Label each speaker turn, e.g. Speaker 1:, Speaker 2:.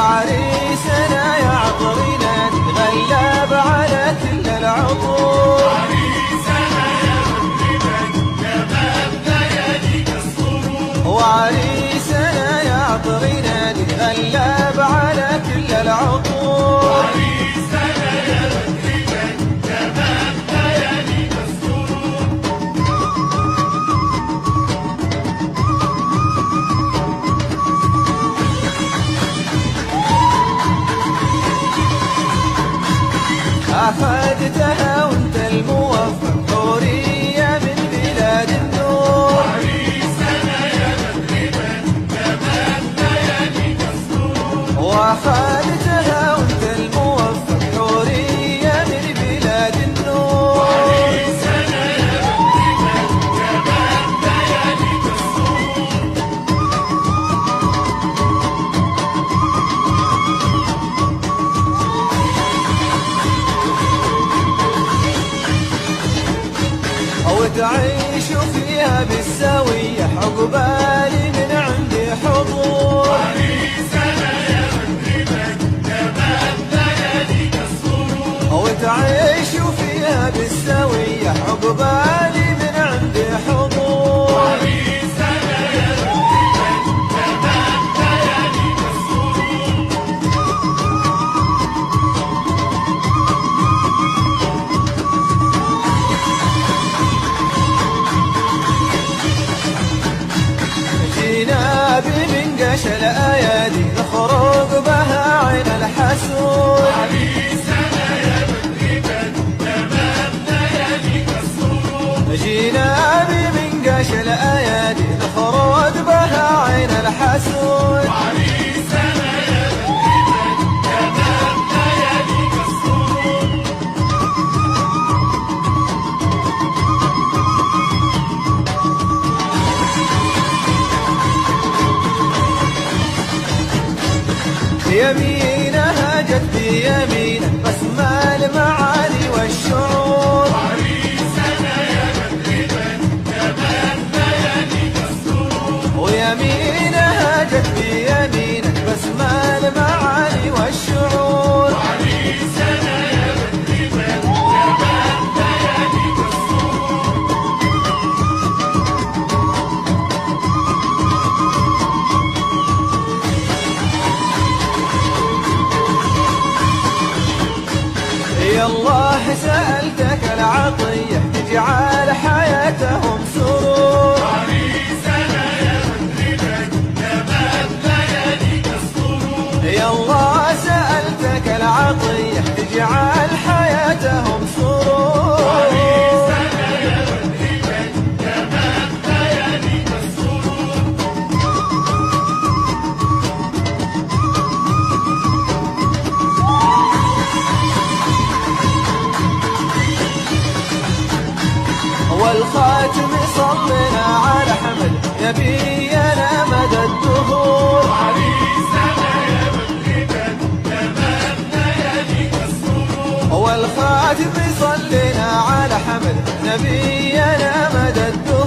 Speaker 1: وعريسنا يا عطرنا نتغلب على كل العطور.
Speaker 2: عريسنا يا مغربا تمام لياليك السرور.
Speaker 1: وعريسنا يا عطرنا نتغلب على كل العطور.
Speaker 2: عريسنا يا مغربا تمام لياليك السرور.
Speaker 1: أخذتها وانت الموفق حورية من بلاد النور.
Speaker 2: عريسنا يا مغربا تمام لياليك السرور.
Speaker 1: وأخذتها وانت الموفق حورية من بلاد النور.
Speaker 2: عريسنا يا مغربا تمام لياليك السرور.
Speaker 1: وتعيش فيها بالسوية عقبال من عندي حضور.
Speaker 2: عريسنا يا مغربا تمام لياليك السرور.
Speaker 1: وتعيش فيها بالسوية عقبال من عندي حضور.
Speaker 2: عريسنا يا مغربا تمام لياليك السرور.
Speaker 1: جينا بمنقش الأيادي نخرج بها عين الحسود.
Speaker 2: عريسنا يا مغربا تمام لياليك السرور.
Speaker 1: جينا بمنقش الأيادي نخرج بها عين الحسود.
Speaker 2: عريسنا يا مغربا تمام لياليك السرور.
Speaker 1: يمينها جت بيمينه بسمة المعالي والشعور.
Speaker 2: عريسنا يا مغربا تمام لياليك السرور.
Speaker 1: ويمينها جت بيمينه بسمة المعالي والشعور.
Speaker 2: عريسنا يا مغربا تمام لياليك السرور. يا الله سألتك العطية تجعل حياتهم سرور. عريسنا يا مغربا تمام لياليك السرور.
Speaker 1: يا الله سألتك العطية تجعل حياتهم سرور.
Speaker 2: عريسنا يا مغربا تمام لياليك السرور.
Speaker 1: والخاتم صلنا على حمد نبينا مدى الدهور.
Speaker 2: عريسنا يا مغربا تمام لياليك السرور.
Speaker 1: والخاتم صلنا على حمد نبينا مدى الدهور.